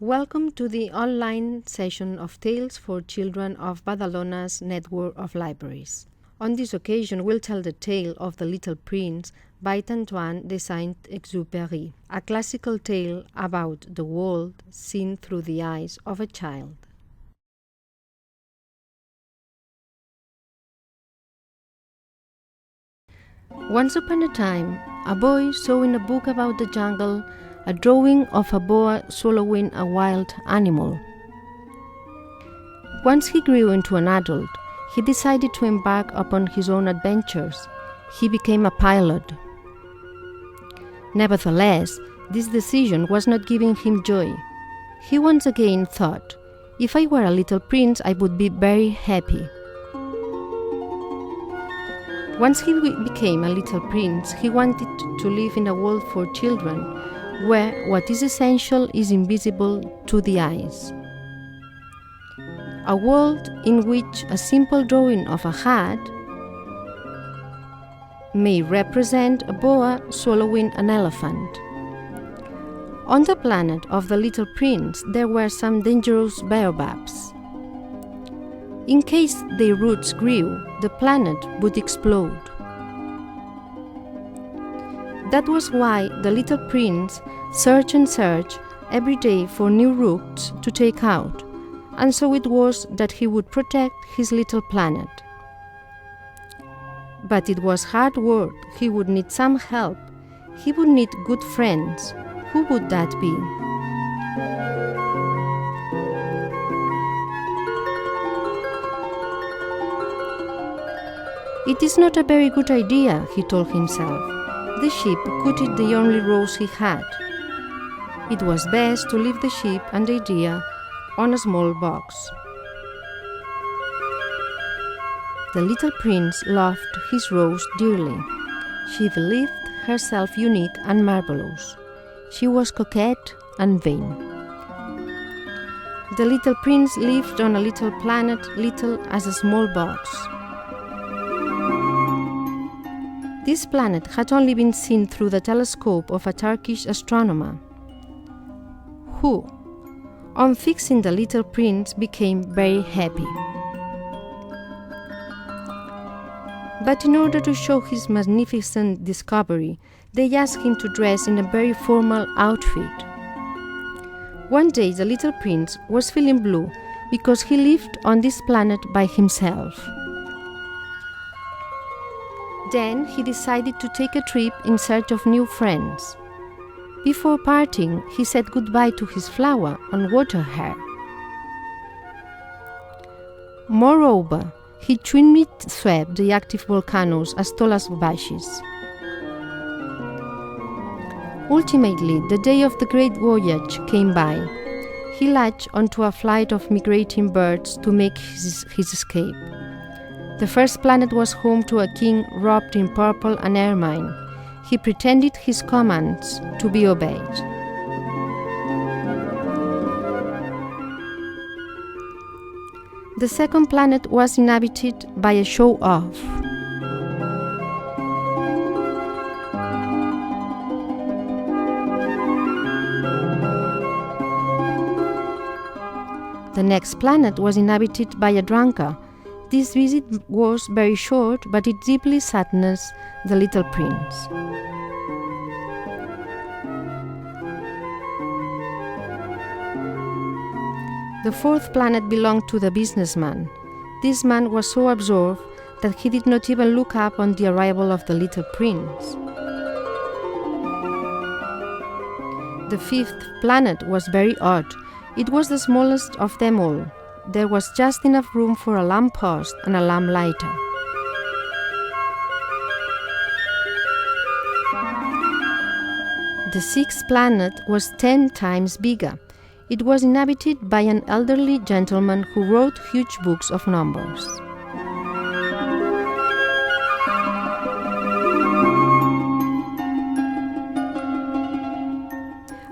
Welcome to the online session of Tales for Children of Badalona's network of libraries. On this occasion, we'll tell the tale of The Little Prince by Antoine de Saint-Exupéry, a classical tale about the world seen through the eyes of a child. Once upon a time, a boy saw in a book about the jungle a drawing of a boa swallowing a wild animal. Once he grew into an adult, he decided to embark upon his own adventures. He became a pilot. Nevertheless, this decision was not giving him joy. He once again thought, if I were a little prince, I would be very happy. Once he became a little prince, he wanted to live in a world for children, where what is essential is invisible to the eyes. A world in which a simple drawing of a hat may represent a boa swallowing an elephant. On the planet of the Little Prince, there were some dangerous baobabs. In case their roots grew, the planet would explode. That was why the Little Prince searched every day for new roots to take out, and so it was that he would protect his little planet. But it was hard work. He would need some help. He would need good friends. Who would that be? It is not a very good idea, he told himself. The sheep could eat the only rose he had. It was best to leave the sheep and the idea on a small box. The little prince loved his rose dearly. She believed herself unique and marvelous. She was coquette and vain. The little prince lived on a little planet, little as a small box. This planet had only been seen through the telescope of a Turkish astronomer, who, on fixing the little prince, became very happy. But in order to show his magnificent discovery, they asked him to dress in a very formal outfit. One day the little prince was feeling blue because he lived on this planet by himself. Then he decided to take a trip in search of new friends. Before parting, he said goodbye to his flower and watered her. Moreover, he twined swept the active volcanoes as tall as bushes. Ultimately, the day of the great voyage came by. He latched onto a flight of migrating birds to make his escape. The first planet was home to a king robed in purple and ermine. He pretended his commands to be obeyed. The second planet was inhabited by a show-off. The next planet was inhabited by a drunkard. This visit was very short, but it deeply saddened the little prince. The fourth planet belonged to the businessman. This man was so absorbed that he did not even look up on the arrival of the little prince. The fifth planet was very odd. It was the smallest of them all. There was just enough room for a lamppost and a lamplighter. The sixth planet was 10 times bigger. It was inhabited by an elderly gentleman who wrote huge books of numbers.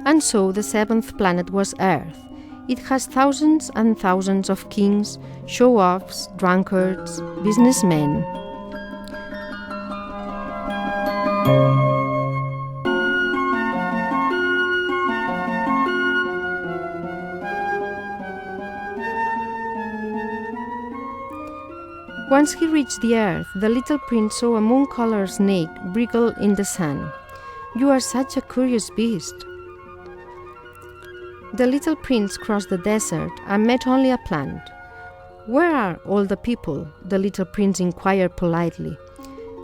And so the seventh planet was Earth. It has thousands and thousands of kings, show-offs, drunkards, businessmen. Once he reached the earth, the little prince saw a moon-colored snake wriggle in the sand. "You are such a curious beast." The little prince crossed the desert and met only a plant. "Where are all the people?" the little prince inquired politely.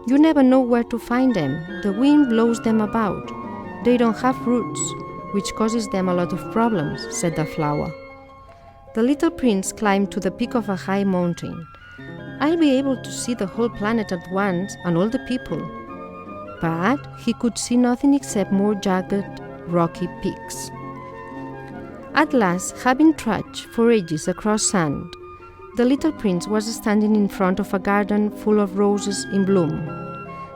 "You never know where to find them. The wind blows them about. They don't have roots, which causes them a lot of problems," said the flower. The little prince climbed to the peak of a high mountain. "I'll be able to see the whole planet at once and all the people." But he could see nothing except more jagged, rocky peaks. At last, having trudged for ages across sand, the little prince was standing in front of a garden full of roses in bloom.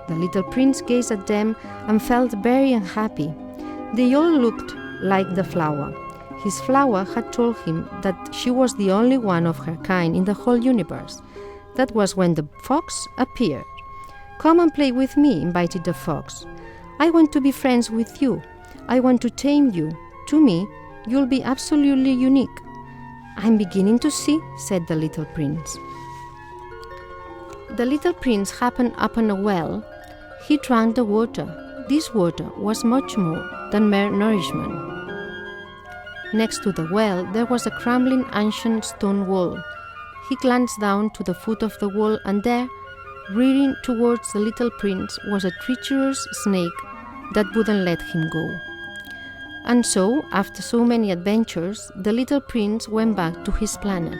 The little prince gazed at them and felt very unhappy. They all looked like the flower. His flower had told him that she was the only one of her kind in the whole universe. That was when the fox appeared. "Come and play with me," invited the fox. "I want to be friends with you. I want to tame you. To me, you'll be absolutely unique." "I'm beginning to see," said the little prince. The little prince happened upon a well. He drank the water. This water was much more than mere nourishment. Next to the well, there was a crumbling ancient stone wall. He glanced down to the foot of the wall, and there, rearing towards the little prince, was a treacherous snake that wouldn't let him go. And so, after so many adventures, the little prince went back to his planet.